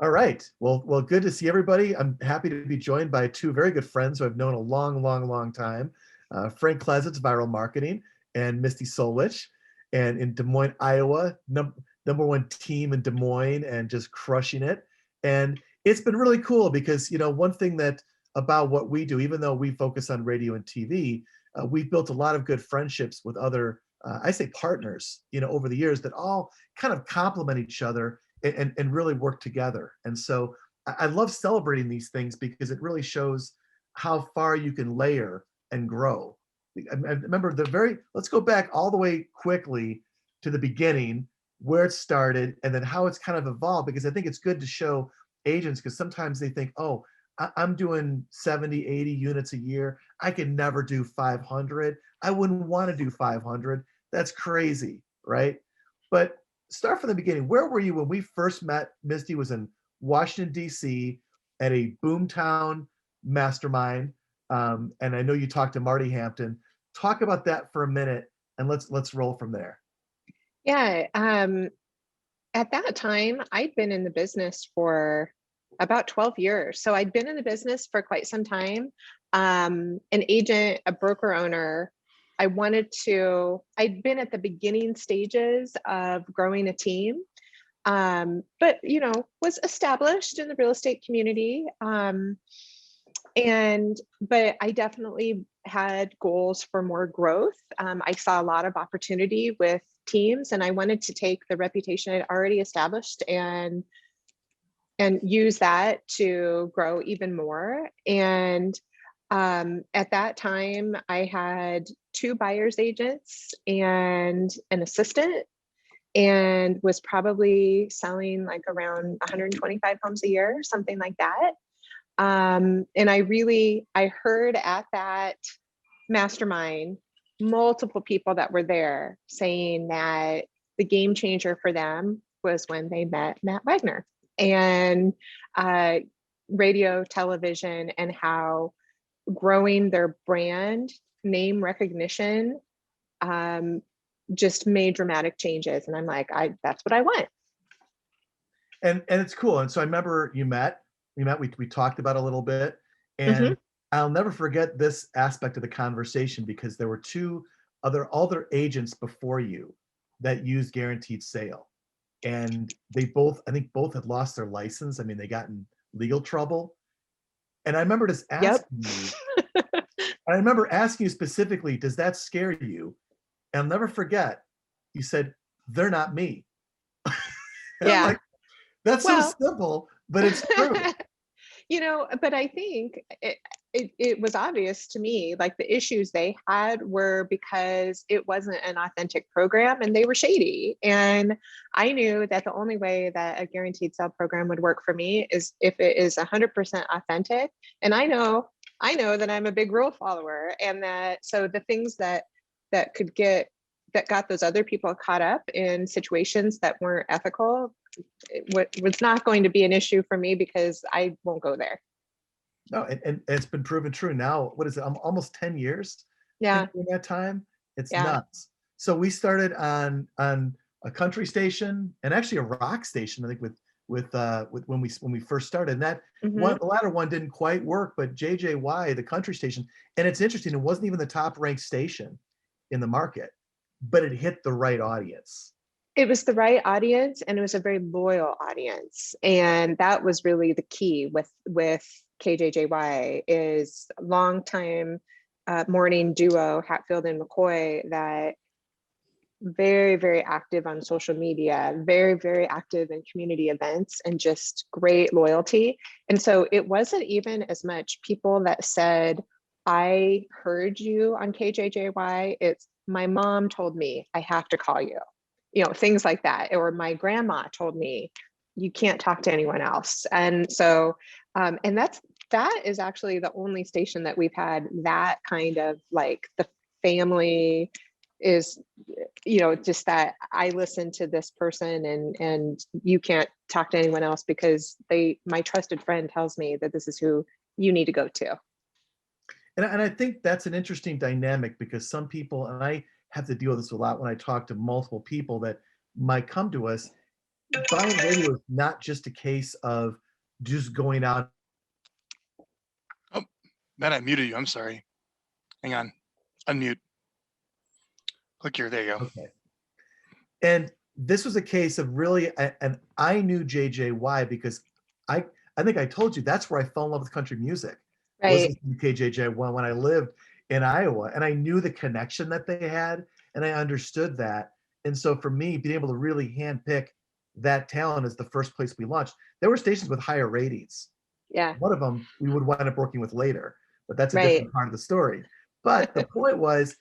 All right. Well, good to see everybody. I'm happy to be joined by two very good friends who I've known a long, long, long time. Frank Klesitz, Vyral Marketing, and Misty SOLDwisch, and in Des Moines, Iowa, number one team in Des Moines, and just crushing it. And it's been really cool because one thing that about what we do, even though we focus on radio and TV, we've built a lot of good friendships with other, I say partners, over the years that all kind of complement each other and really work together. And so I love celebrating these things because it really shows how far you can layer and grow. I remember let's go back all the way quickly to the beginning, where it started, and then how it's kind of evolved, because I think it's good to show agents, because sometimes they think, oh, I'm doing 70, 80 units a year. I can never do 500. I wouldn't want to do 500. That's crazy, right? But start from the beginning. Where were you when we first met? Misty was in Washington, D.C. at a boomtown mastermind. And I know you talked to Marty Hampton. Talk about that for a minute, and let's roll from there. Yeah. At that time, I'd been in the business for about 12 years. So I'd been in the business for quite some time. An agent, a broker owner. I'd been at the beginning stages of growing a team, but was established in the real estate community. But I definitely had goals for more growth. I saw a lot of opportunity with teams, and I wanted to take the reputation I'd already established and use that to grow even more. And at that time, I had 2 buyer's agents and an assistant, and was probably selling like around 125 homes a year, something like that. And I heard at that mastermind multiple people that were there saying that the game changer for them was when they met Matt Wagner, and radio, television, and how growing their brand name recognition just made dramatic changes. And I'm like, that's what I want. And it's cool. And so I remember we talked about it a little bit, and I'll never forget this aspect of the conversation, because there were 2 other agents before you that used guaranteed sale, and I think both had lost their license. I mean, they got in legal trouble. And I remember just asking you, I remember asking you specifically, does that scare you? And I'll never forget, you said, they're not me. And I'm like, that's so simple, but it's true. But I think it was obvious to me, like the issues they had were because it wasn't an authentic program and they were shady. And I knew that the only way that a guaranteed sale program would work for me is if it is 100% authentic. And I know that I'm a big rule follower, and so the things that got those other people caught up in situations that weren't ethical, it was not going to be an issue for me, because I won't go there. No, and it's been proven true now. What is it? Almost 10 years. Yeah. In that time, it's nuts. So we started on a country station, and actually a rock station, I think, with when we first started. And that the latter one didn't quite work, but JJY, the country station, and it's interesting, it wasn't even the top ranked station in the market, but it hit the right audience. It was the right audience, and it was a very loyal audience. And that was really the key with KJJY, is longtime morning duo, Hatfield and McCoy, that very, very active on social media, very, very active in community events, and just great loyalty. And so it wasn't even as much people that said, I heard you on KJJY. It's my mom told me I have to call you, things like that. Or my grandma told me you can't talk to anyone else. And so, and that is actually the only station that we've had that kind of, like, the family is, just that I listen to this person, and you can't talk to anyone else because my trusted friend tells me that this is who you need to go to. And I think that's an interesting dynamic, because some people, and I have to deal with this a lot when I talk to multiple people that might come to us, buying radio is not just a case of just going out. Oh, Matt, I muted you. I'm sorry. Hang on. Unmute. Click here. There you go. Okay. And this was a case of really, and I knew JJY because I think I told you that's where I fell in love with country music. Was Right. KJJ when I lived in Iowa, and I knew the connection that they had, and I understood that. And so for me, being able to really handpick that talent is the first place we launched. There were stations with higher ratings. Yeah. One of them we would wind up working with later, but that's a Right. different part of the story. But the point was,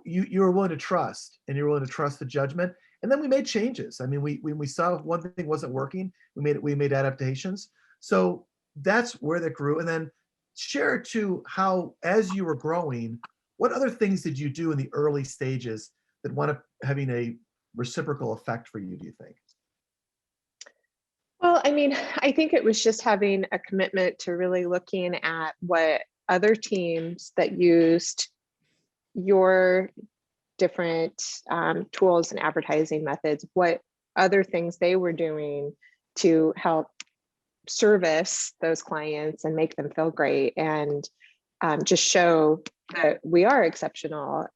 you were willing to trust, and you were willing to trust the judgment. And then we made changes. I mean, when we saw one thing wasn't working, we made adaptations. So that's where that grew. And then share too how, as you were growing, what other things did you do in the early stages that wound up having a reciprocal effect for you, do you think? Well, I mean, I think it was just having a commitment to really looking at what other teams that used your different tools and advertising methods, what other things they were doing to help service those clients and make them feel great, and just show that we are exceptional.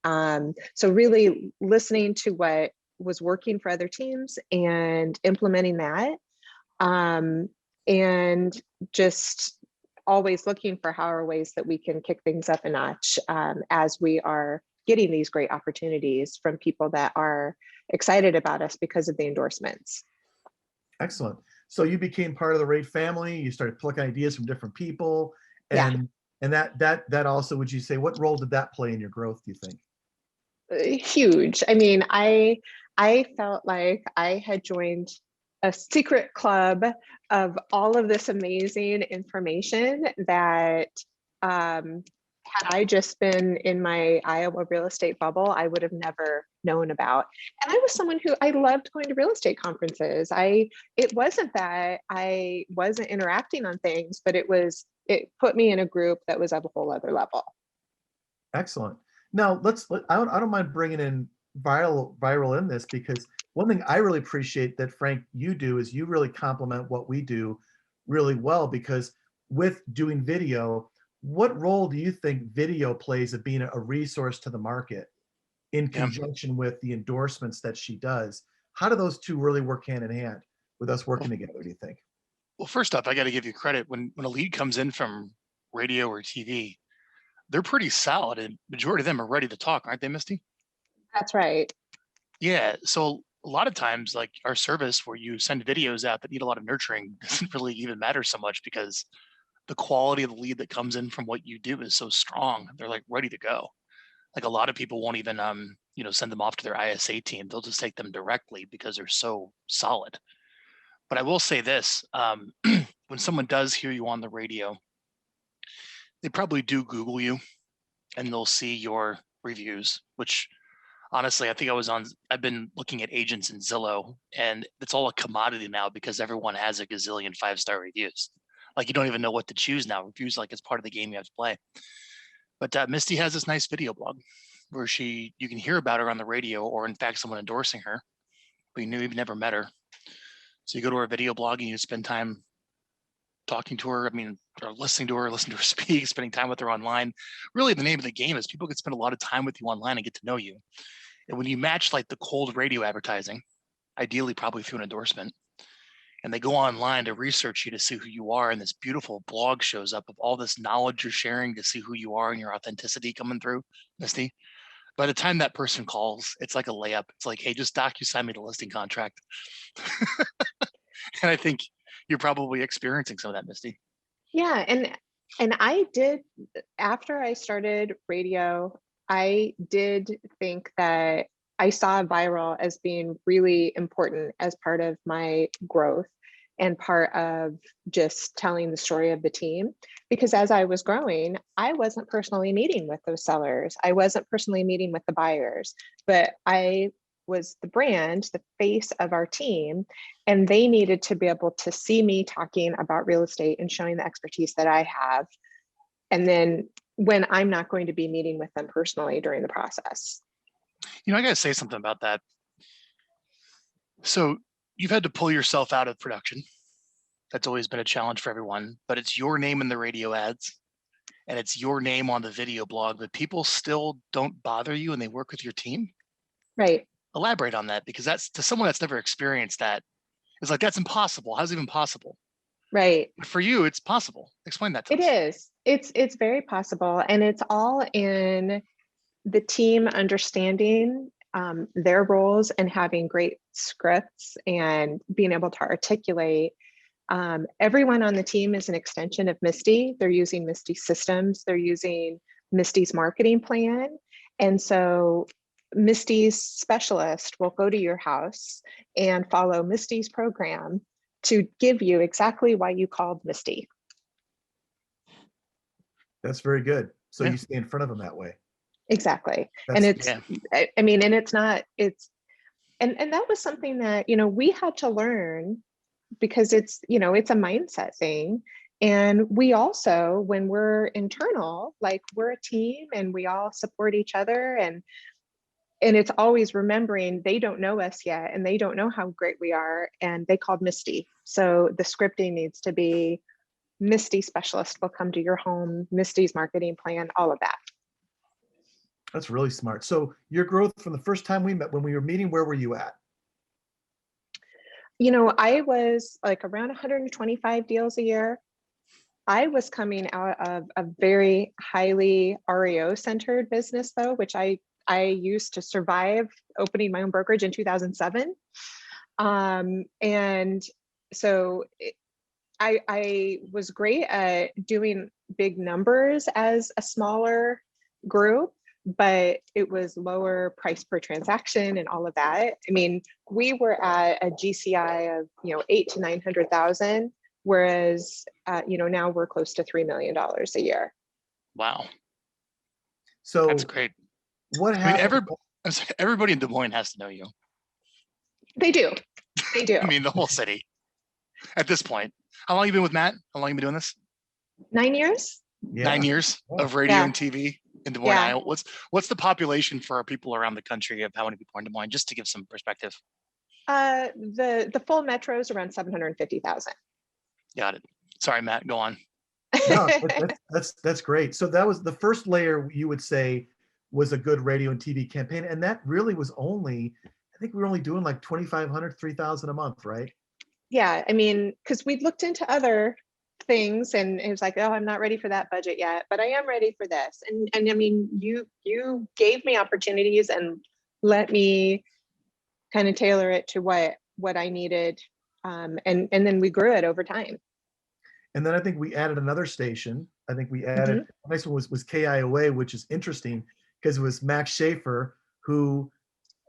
So really listening to what was working for other teams and implementing that, and just always looking for how are ways that we can kick things up a notch as we are getting these great opportunities from people that are excited about us because of the endorsements. Excellent. So you became part of the Rate family. You started plucking ideas from different people, Yeah. and that also, would you say, what role did that play in your growth, do you think? Huge. I mean, I felt like I had joined a secret club of all of this amazing information that had I just been in my Iowa real estate bubble, I would have never known about. And I was someone who I loved going to real estate conferences. It wasn't that I wasn't interacting on things, but it put me in a group that was of a whole other level. Excellent. Now I don't mind bringing in Vyral in this, because one thing I really appreciate that, Frank, you do is you really complement what we do really well, because with doing video, what role do you think video plays of being a resource to the market in Yeah. conjunction with the endorsements that she does? How do those two really work hand in hand with us working together, do you think? Well, first off, I got to give you credit. When a lead comes in from radio or TV, they're pretty solid, and majority of them are ready to talk, aren't they, Misty? That's right. Yeah. So a lot of times, like our service where you send videos out that need a lot of nurturing doesn't really even matter so much, because the quality of the lead that comes in from what you do is so strong. They're like ready to go. Like a lot of people won't even send them off to their ISA team. They'll just take them directly because they're so solid. But I will say this, when someone does hear you on the radio, they probably do Google you, and they'll see your reviews, which honestly, I've been looking at agents in Zillow, and it's all a commodity now because everyone has a gazillion 5-star reviews. Like you don't even know what to choose now. Reviews like it's part of the game you have to play. But Misty has this nice video blog where you can hear about her on the radio, or in fact, someone endorsing her, but you've never met her. So you go to her video blog and you spend time talking to her. I mean, or listening to her speak, spending time with her online. Really, the name of the game is people can spend a lot of time with you online and get to know you. And when you match like the cold radio advertising, ideally probably through an endorsement, and they go online to research you to see who you are, and this beautiful blog shows up of all this knowledge you're sharing to see who you are and your authenticity coming through, Misty. By the time that person calls, it's like a layup. It's like, hey, just sign me the listing contract. And I think you're probably experiencing some of that, Misty. Yeah, and I did, after I started radio, I did think that I saw Vyral as being really important as part of my growth and part of just telling the story of the team. Because as I was growing, I wasn't personally meeting with those sellers. I wasn't personally meeting with the buyers, but I was the brand, the face of our team, and they needed to be able to see me talking about real estate and showing the expertise that I have. And then when I'm not going to be meeting with them personally during the process. I got to say something about that. So you've had to pull yourself out of production. That's always been a challenge for everyone, but it's your name in the radio ads and it's your name on the video blog, but people still don't bother you and they work with your team. Right. Elaborate on that, because that's, to someone that's never experienced that, it's like, that's impossible. How's it even possible? Right. But for you, it's possible. Explain that to us. It is. It's very possible. And it's all in the team understanding their roles and having great scripts and being able to articulate. Everyone on the team is an extension of Misty. They're using Misty systems. They're using Misty's marketing plan. And so Misty's specialist will go to your house and follow Misty's program to give you exactly why you called Misty. That's very good. So Yeah. you stay in front of them that way. Exactly. That's, And it's, I mean, and it's not, it's, and that was something that, you know, we had to learn because it's, you know, it's a mindset thing. And we also, when we're internal, like we're a team and we all support each other, and it's always remembering they don't know us yet and they don't know how great we are, and they called Misty. So the scripting needs to be Misty specialist will come to your home, Misty's marketing plan, all of that. that's really smart. So your growth from the first time we met, when we were meeting, where were you at? You know, I was like around 125 deals a year. I was coming out of a very highly REO centered business though, which I used to survive opening my own brokerage in 2007. And so I was great at doing big numbers as a smaller group, but it was lower price per transaction and all of that. I mean, we were at a GCI of, you know, 800 to 900,000, whereas, you know, now we're close to $3 million a year. Wow. So That's great. what I mean, happened? everybody in Des Moines has to know you. They do. They do. I mean, the whole city at this point. How long have you been with Matt? How long have you been doing this? 9 years. Yeah. 9 years of radio Yeah. and TV in Des Moines, Yeah. Iowa. What's the population for our people around the country of how many people are in Des Moines, just to give some perspective? The full metro is around 750,000. Got it. Sorry, Matt, go on. No, that's great. So that was the first layer you would say was a good radio and TV campaign. And that really was only, I think we were only doing like 2,500, 3,000 a month, right? Yeah, I mean, because we'd looked into other things and it was like, oh, I'm not ready for that budget yet, but I am ready for this. And I mean, you gave me opportunities and let me kind of tailor it to what I needed. And then we grew it over time. And then I think we added another station. I think we added, the next one was KIOA, which is interesting because it was Max Schaefer, who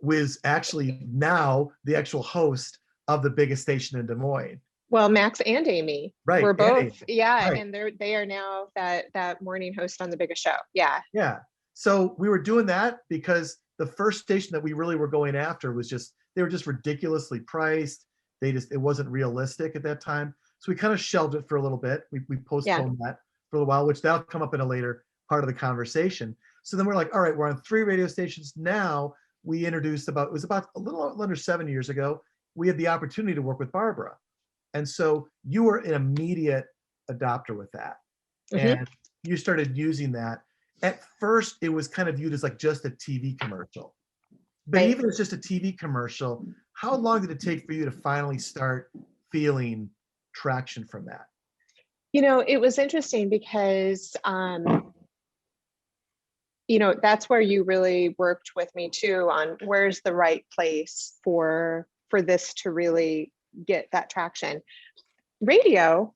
was actually now the actual host of the biggest station in Des Moines. Well, Max and Amy Right, were both, Amy. yeah, Right. and they are now that morning host on the biggest show. Yeah. Yeah. So we were doing that because the first station that we really were going after was just, they were just ridiculously priced. It wasn't realistic at that time. So we kind of shelved it for a little bit. We postponed that for a little while, which that'll come up in a later part of the conversation. So then we're like, all right, we're on 3 radio stations now. We introduced it was about a little under 7 years ago. We had the opportunity to work with Barbara. And so you were an immediate adopter with that. And you started using that. At first, it was kind of viewed as like just a TV commercial. But even as just a TV commercial, how long did it take for you to finally start feeling traction from that? You know, it was interesting because, you know, that's where you really worked with me too on where's the right place for this to really get that traction. Radio,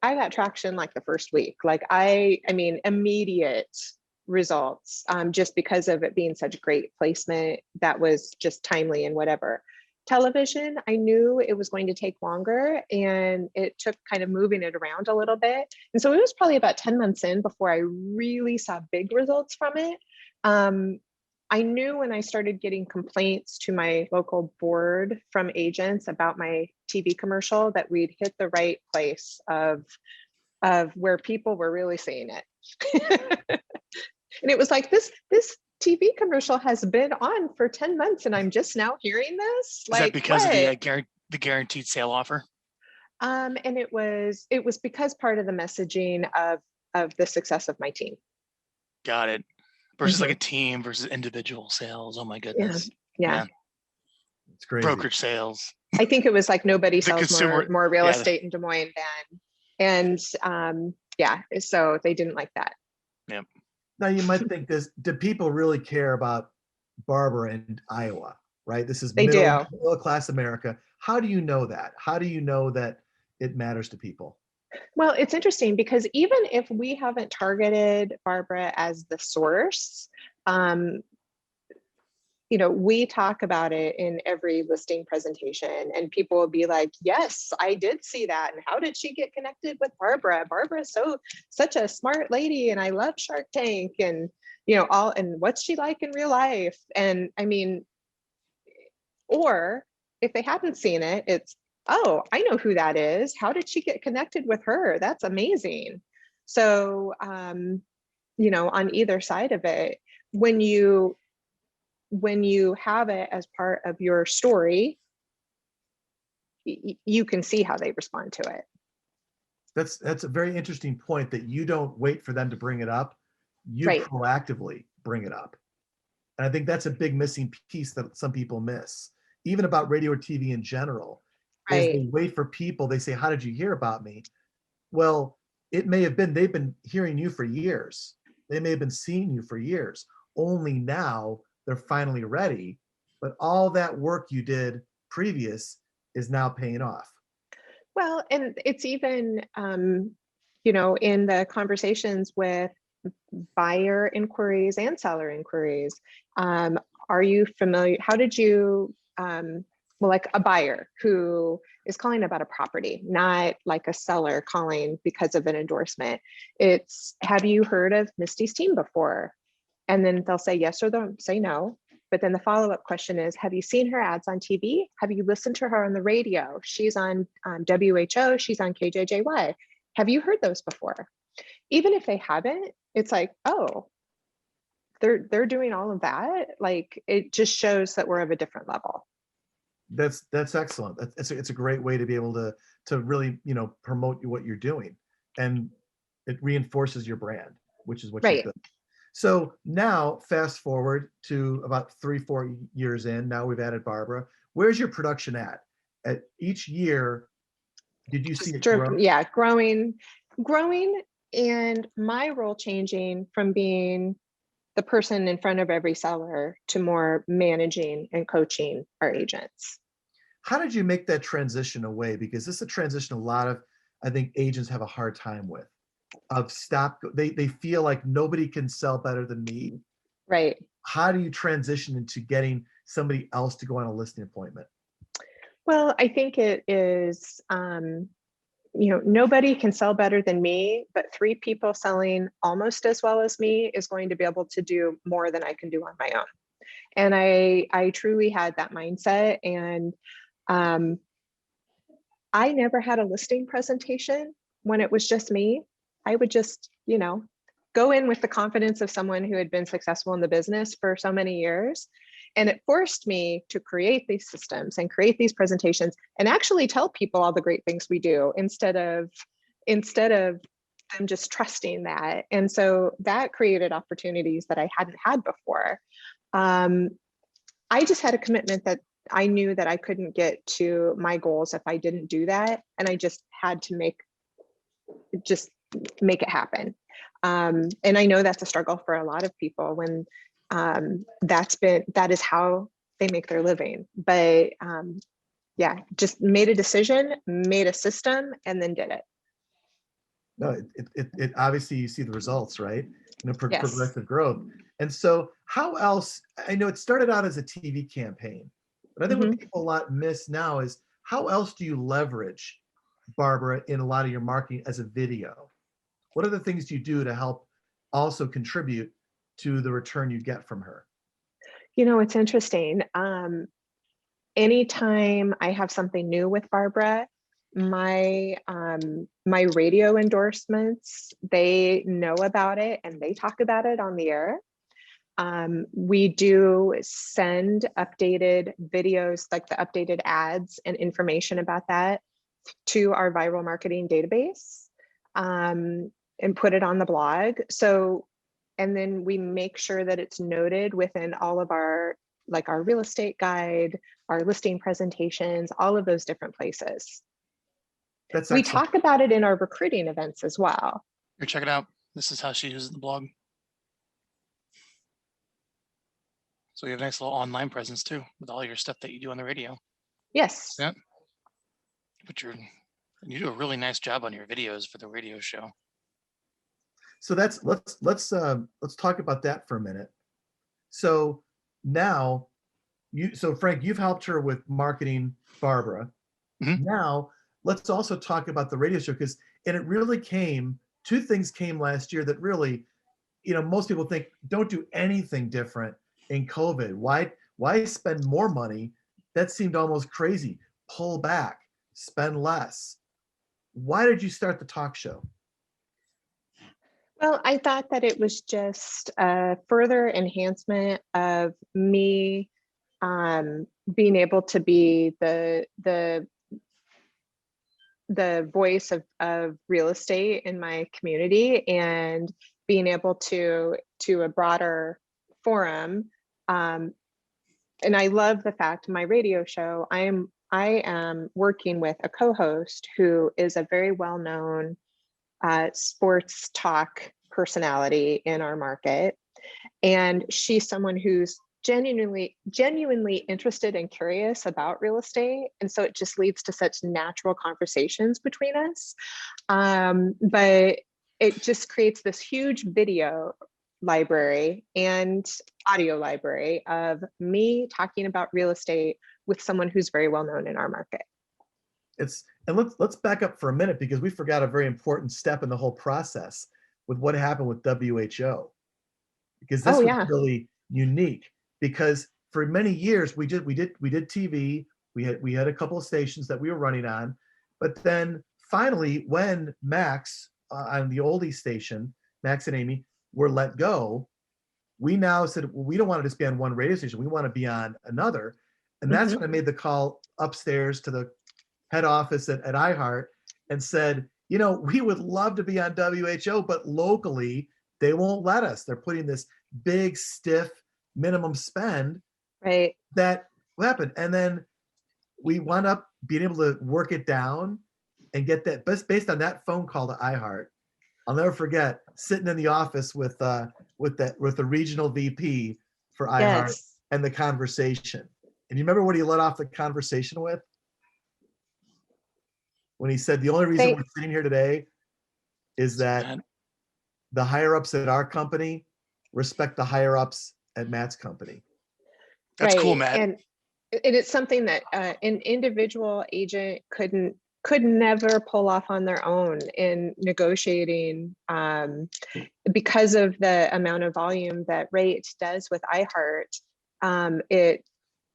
I got traction like the first week. Like I mean, immediate results, just because of it being such great placement that was just timely and whatever. Television, I knew it was going to take longer and it took kind of moving it around a little bit. And so it was probably about 10 months in before I really saw big results from it. I knew when I started getting complaints to my local board from agents about my TV commercial that we'd hit the right place of where people were really seeing it. And it was like, this TV commercial has been on for 10 months and I'm just now hearing this. Is that because of the The guaranteed sale offer? And it was because part of the messaging of the success of my team. Got it. Versus like Mhm. a team versus individual sales. Oh my Yeah, goodness. yeah. It's crazy. Brokerage sales. I think it was like nobody The sells consumer, more real yeah, estate in Des Moines than, and yeah, so they didn't like that. yeah. Now you might think this, do people really care about Barbara in Iowa, right? This is They do. middle class America. How do you know that? How do you know that it matters to people? Well, it's interesting because even if we haven't targeted Barbara as the source, um, we talk about it in every listing presentation, and people will be like, yes, I did see that. And how did she get connected with Barbara? Barbara's such a smart lady, and I love Shark Tank, and and what's she like in real life? And I mean, or if they hadn't seen it, it's, oh, I know who that is. How did she get connected with her? That's amazing. So, on either side of it, when you have it as part of your story, you can see how they respond to it. That's a very interesting point, that you don't wait for them to bring it up. You Right. proactively bring it up. And I think that's a big missing piece that some people miss, even about radio or TV in general, is Right. they wait for people. They say, how did you hear about me? Well, it may have been, they've been hearing you for years. They may have been seeing you for years. Only now they're finally ready. But all that work you did previous is now paying off. Well, and it's even, in the conversations with buyer inquiries and seller inquiries. Are you familiar? How did you, well, like a buyer who is calling about a property, not like a seller calling because of an endorsement. It's, have you heard of Misty's team before? And then they'll say yes or they'll say no. But then the follow-up question is, have you seen her ads on TV? Have you listened to her on the radio? She's on WHO, she's on KJJY. Have you heard those before? Even if they haven't, it's like, oh, they're doing all of that. Like, it just shows that we're of a different level. That's excellent. It's a great way to be able to really, promote what you're doing, and it reinforces your brand, which is what you've Right. done. So now fast forward to about 3-4 years in, now we've added Barbara. Where's your production at each year? Did you see it grow? Yeah, growing, and my role changing from being the person in front of every seller to more managing and coaching our agents. How did you make that transition away? Because this is a transition a lot of, I think, agents have a hard time with. They feel like nobody can sell better than me. Right. How do you transition into getting somebody else to go on a listing appointment? Well, I think it is, nobody can sell better than me, but 3 people selling almost as well as me is going to be able to do more than I can do on my own. And I truly had that mindset. And I never had a listing presentation when it was just me. I would just, go in with the confidence of someone who had been successful in the business for so many years. And it forced me to create these systems and create these presentations and actually tell people all the great things we do instead of them just trusting that. And so that created opportunities that I hadn't had before. I just had a commitment that I knew that I couldn't get to my goals if I didn't do that. And I just had to make it happen. And I know that's a struggle for a lot of people when that is how they make their living. But yeah, just made a decision, made a system, and then did it. No, it obviously you see the results, right? Yes. Progressive growth. And so how else, I know it started out as a TV campaign, but I think what people a lot miss now is, how else do you leverage Barbara in a lot of your marketing as a video? What are the things do you do to help also contribute to the return you get from her? It's interesting. Anytime I have something new with Barbara, my radio endorsements, they know about it and they talk about it on the air. We do send updated videos, like the updated ads and information about that, to our Vyral Marketing database, and put it on the blog. So, and then we make sure that it's noted within all of our, like our real estate guide, our listing presentations, all of those different places. That's We excellent. talk about it in our recruiting events as well. Here, check it out. This is how she uses the blog. So you have a nice little online presence too, with all your stuff that you do on the radio. Yes. Yeah. But you do a really nice job on your videos for the radio show. So that's let's talk about that for a minute. So now so Frank, you've helped her with marketing Barbara. Mhm. Now let's also talk about the radio show, because and it really two things came last year that really, most people think don't do anything different in COVID. Why spend more money? That seemed almost crazy. Pull back, spend less. Why did you start the talk show? Well, I thought that it was just a further enhancement of me being able to be the voice of real estate in my community, and being able to a broader forum. And I love the fact my radio show, I am working with a co-host who is a very well-known sports talk personality in our market. And she's someone who's genuinely interested and curious about real estate. And so it just leads to such natural conversations between us. But it just creates this huge video library and audio library of me talking about real estate with someone who's very well known in our market. And let's back up for a minute, because we forgot a very important step in the whole process with what happened with WHO, because this was really unique. Because for many years we did TV, we had a couple of stations that we were running on, but then finally when Max on the oldie station, Max and Amy, were let go, we now said, well, we don't want to just be on one radio station, we want to be on another. And that's when I made the call upstairs to the head office at iHeart and said, we would love to be on WHO, but locally they won't let us. They're putting this big, stiff minimum spend. Right. That happened. And then we wound up being able to work it down and get that based on that phone call to iHeart. I'll never forget sitting in the office with the regional VP for iHeart and the conversation. And you remember what he led off the conversation with? When he said, the only reason we're sitting here today is that the higher ups at our company respect the higher ups at Matt's company. That's cool, Matt. And it's something that an individual agent could never pull off on their own in negotiating, because of the amount of volume that Rate does with iHeart.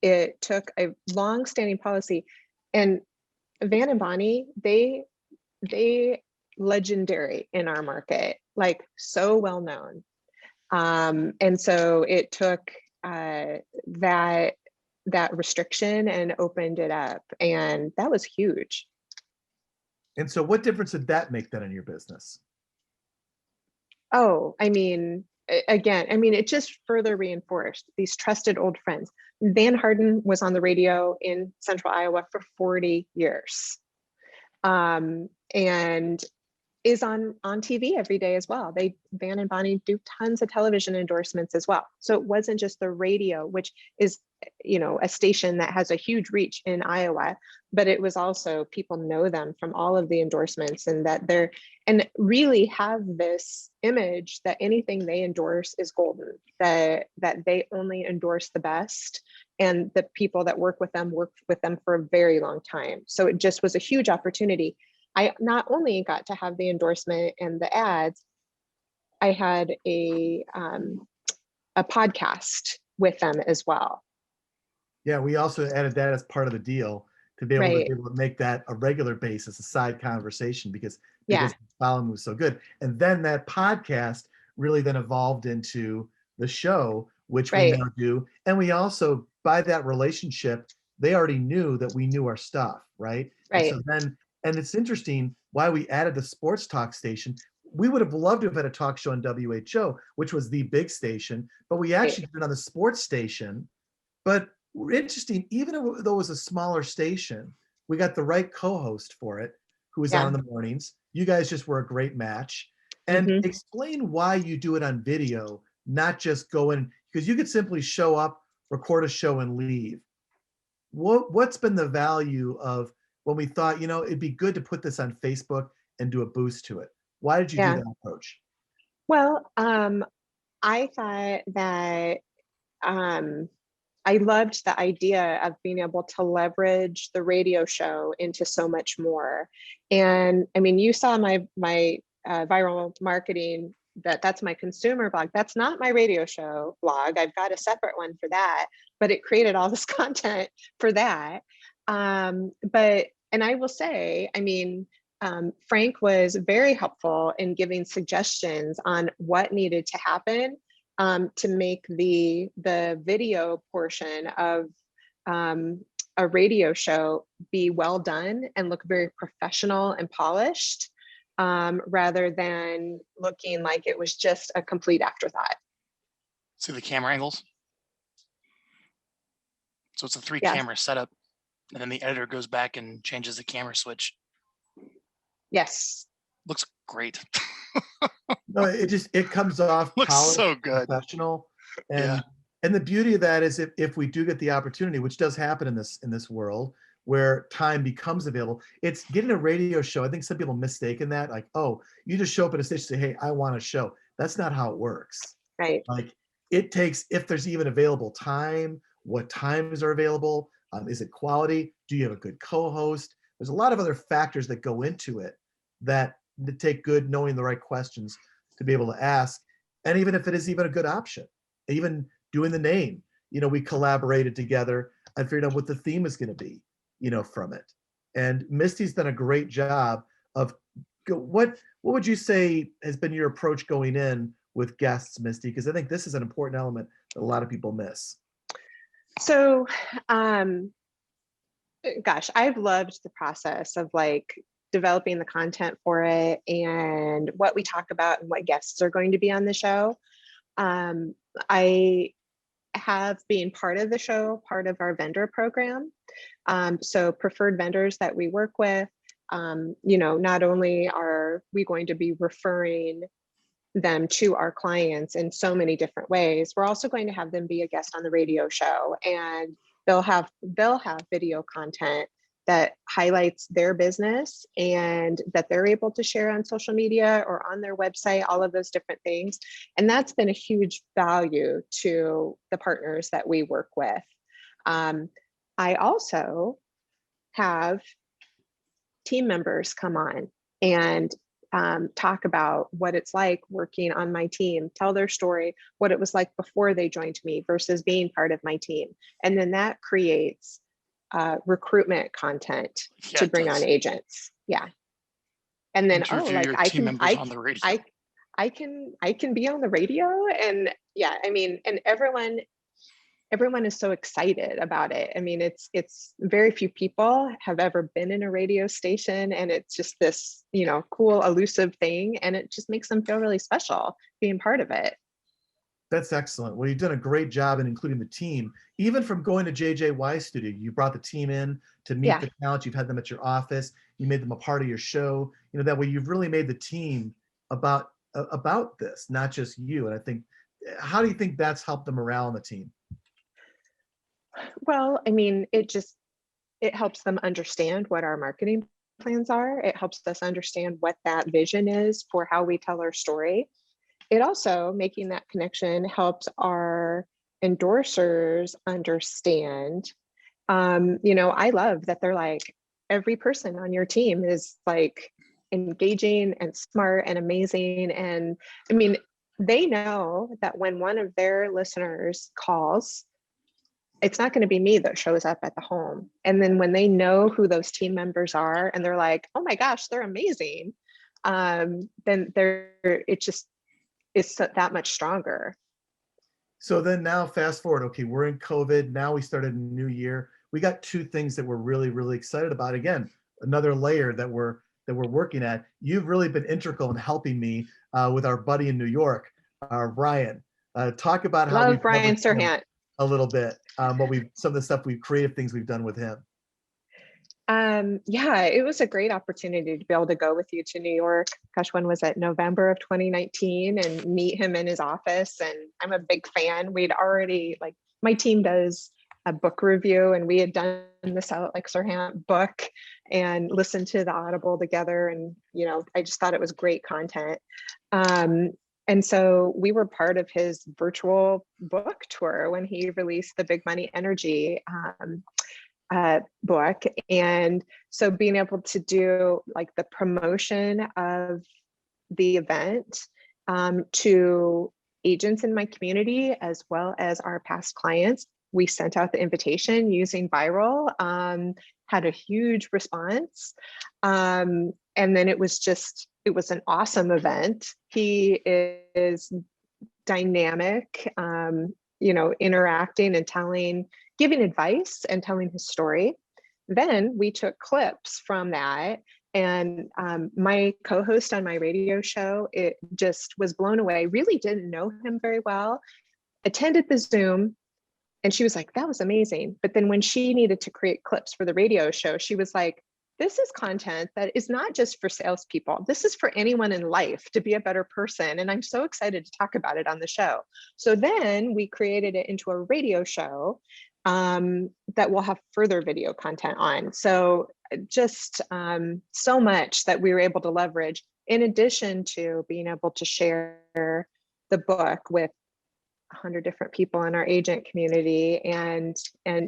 It took a long-standing policy, and Van and Bonnie, they legendary in our market, like so well known. And so it took that restriction and opened it up, and that was huge. And so what difference did that make then in your business? Oh, it just further reinforced these trusted old friends. Van Harden was on the radio in Central Iowa for 40 years, and is on TV every day as well. Van and Bonnie do tons of television endorsements as well. So it wasn't just the radio, which is, a station that has a huge reach in Iowa, but it was also, people know them from all of the endorsements, and that and really have this image that anything they endorse is golden, that they only endorse the best, and the people that work with them for a very long time. So it just was a huge opportunity. I not only got to have the endorsement and the ads, I had a podcast with them as well. Yeah, we also added that as part of the deal to be able to make that a regular basis, a side conversation, because the volume was so good. And then that podcast really then evolved into the show, which we Right. now do. And we also, by that relationship, they already knew that we knew our stuff, right? And Right. so then, and it's interesting why we added the sports talk station. We would have loved to have had a talk show on WHO, which was the big station, but we Right. actually did it on the sports station. But interesting, even though it was a smaller station, we got the right co-host for it, who was on Yeah. in the mornings. You guys just were a great match. And Mhm. explain why you do it on video, not just go in, because you could simply show up, record a show, and leave. What's been the value of when we thought, it'd be good to put this on Facebook and do a boost to it? Why did you do Yeah. that approach? Well, I thought that um, I loved the idea of being able to leverage the radio show into so much more. And I mean, you saw my viral marketing, that's my consumer blog. That's not my radio show blog. I've got a separate one for that, but it created all this content for that. And I will say, I mean, Frank was very helpful in giving suggestions on what needed to happen to make the video portion of a radio show be well done and look very professional and polished, rather than looking like it was just a complete afterthought. See the camera angles? So it's a 3 Yes. camera setup, and then the editor goes back and changes the camera switch. Yes. Looks great. No, it comes off Looks polished, so good. professional, Yeah. and the beauty of that is if we do get the opportunity, which does happen in this world where time becomes available, it's getting a radio show. I think some people mistaken that, like, oh, you just show up at a station and say, hey, I want a show. That's not how it works. Right. Like, it takes, if there's even available time, what times are available, is it quality? Do you have a good co-host? There's a lot of other factors that go into it that take good knowing the right questions to be able to ask. And even if it is even a good option, even doing the name, we collaborated together and figured out what the theme is going to be, from it. And Misty's done a great job of what would you say has been your approach going in with guests, Misty? Because I think this is an important element that a lot of people miss. So, gosh, I've loved the process of like developing the content for it and what we talk about and what guests are going to be on the show. I have been part of the show, part of our vendor program. So preferred vendors that we work with, not only are we going to be referring them to our clients in so many different ways, we're also going to have them be a guest on the radio show, and they'll have video content that highlights their business and that they're able to share on social media or on their website, all of those different things. And that's been a huge value to the partners that we work with. I also have team members come on and talk about what it's like working on my team, tell their story, what it was like before they joined me versus being part of my team. And then that creates recruitment content to bring on agents. Yeah. And then, Interview your team members on the radio. I can be on the radio. And yeah, I mean, and everyone is so excited about it. I mean, it's very few people have ever been in a radio station, and it's just this, cool, elusive thing. And it just makes them feel really special being part of it. That's excellent. Well, you've done a great job in including the team. Even from going to JJY Studio, you brought the team in to meet the talent. You've had them at your office. You made them a part of your show. That way you've really made the team about this, not just you. And I think, how do you think that's helped the morale on the team? Well, I mean, it helps them understand what our marketing plans are. It helps us understand what that vision is for how we tell our story. It also, making that connection, helps our endorsers understand. I love that they're like, every person on your team is like engaging and smart and amazing. And I mean, they know that when one of their listeners calls, it's not going to be me that shows up at the home. And then when they know who those team members are and they're like, oh my gosh, they're amazing, then it's that much stronger. So then now fast forward, okay, we're in COVID. Now we started a new year. We got two things that we're really, really excited about. Again, another layer that we're working at. You've really been integral in helping me with our buddy in New York, Brian. Talk about how Love we've Brian leveraged him Serhant. a little bit. Some of the stuff creative things we've done with him. Yeah, it was a great opportunity to be able to go with you to New York. Gosh, when was it? November of 2019, and meet him in his office. And I'm a big fan. We'd already, like, my team does a book review, and we had done the Like Serhant book and listened to the Audible together. And, you know, I just thought it was great content. And so we were part of his virtual book tour when he released the Big Money Energy book. And so being able to do like the promotion of the event to agents in my community, as well as our past clients, we sent out the invitation using Vyral, had a huge response. And then it was an awesome event. He is dynamic, you know, interacting and giving advice and telling his story. Then we took clips from that, and my co-host on my radio show, it just was blown away, really didn't know him very well, attended the Zoom, and she was like, that was amazing. But then when she needed to create clips for the radio show, she was like, this is content that is not just for salespeople. This is for anyone in life to be a better person. And I'm so excited to talk about it on the show. So then we created it into a radio show that will have further video content on. So just so much that we were able to leverage, in addition to being able to share the book with 100 different people in our agent community and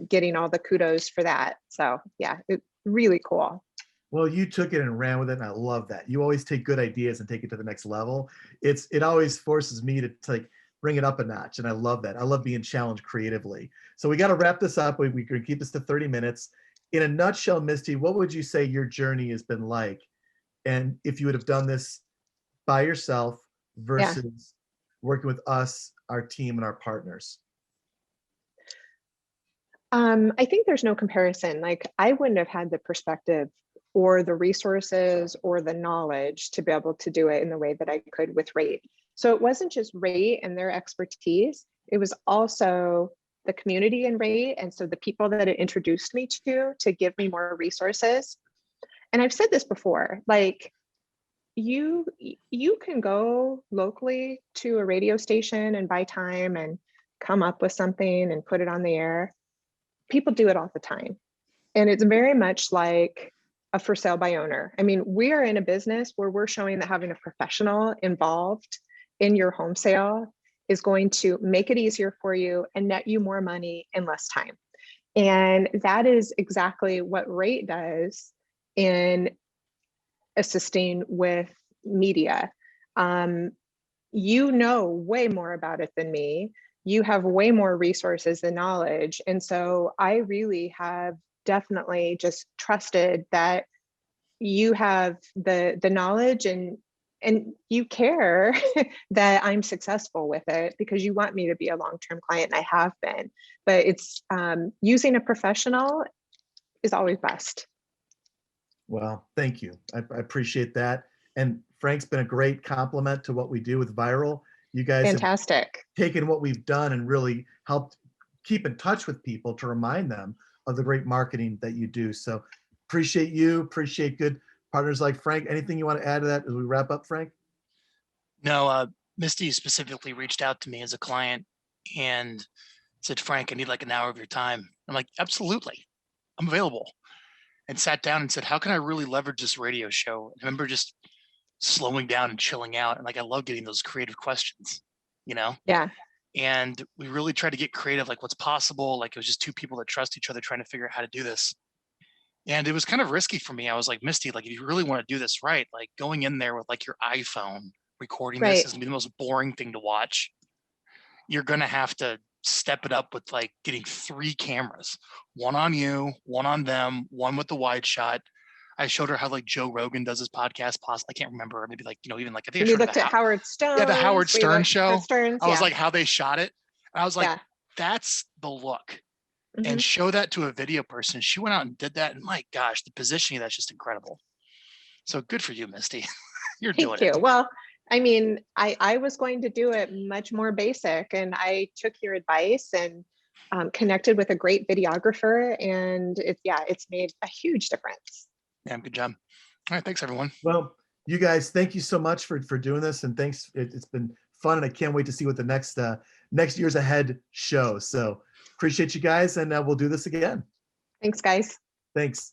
getting all the kudos for that. So yeah, it's really cool. Well, you took it and ran with it, and I love that. You always take good ideas and take it to the next level. It always forces me to like bring it up a notch, and I love that. I love being challenged creatively. So we got to wrap this up. We can keep this to 30 minutes. In a nutshell, Misty, what would you say your journey has been like? And if you would have done this by yourself versus working with us, our team, and our partners? I think there's no comparison. Like, I wouldn't have had the perspective or the resources or the knowledge to be able to do it in the way that I could with Rate. So it wasn't just Rate and their expertise, it was also the community in Rate. And so the people that it introduced me to give me more resources. And I've said this before, like, you can go locally to a radio station and buy time and come up with something and put it on the air. People do it all the time. And it's very much like a for sale by owner. I mean, we are in a business where we're showing that having a professional involved in your home sale is going to make it easier for you and net you more money in less time. And that is exactly what Rate does in assisting with media. You know way more about it than me. You have way more resources and knowledge. And so I really have definitely just trusted that you have the knowledge and you care that I'm successful with it because you want me to be a long-term client, and I have been. But it's using a professional is always best. Well, thank you. I appreciate that. And Frank's been a great compliment to what we do with Vyral. You guys Fantastic. have taken what we've done and really helped keep in touch with people to remind them of the great marketing that you do. So appreciate you, appreciate good partners like Frank. Anything you want to add to that as we wrap up, Frank? No, Misty specifically reached out to me as a client and said, Frank, I need like an hour of your time. I'm like, absolutely, I'm available. And sat down and said, how can I really leverage this radio show? I remember just slowing down and chilling out. And like, I love getting those creative questions, you know? Yeah. And we really tried to get creative, like what's possible. Like, it was just two people that trust each other trying to figure out how to do this. And it was kind of risky for me. I was like, Misty, like, if you really want to do this right, like going in there with like your iPhone recording this is gonna be the most boring thing to watch. You're going to have to step it up with like getting 3 cameras, one on you, one on them, one with the wide shot. I showed her how like Joe Rogan does his podcast. I can't remember, maybe like, you know, even like, I think I We showed her looked at Howard Stone. the Howard Stern show. Stearns, I was like, how they shot it. I was like, Yeah. that's the look. Mhm. And show that to a video person. She went out and did that. And my gosh, the positioning, that's just incredible. So good for you, Misty. You're doing Thank it. you. Well, I mean, I was going to do it much more basic, and I took your advice and connected with a great videographer, and it's made a huge difference. Yeah, good job. All right, thanks everyone. Well, you guys, thank you so much for doing this, and thanks. It's been fun, and I can't wait to see what the next years ahead shows. So appreciate you guys, and we'll do this again. Thanks, guys. Thanks.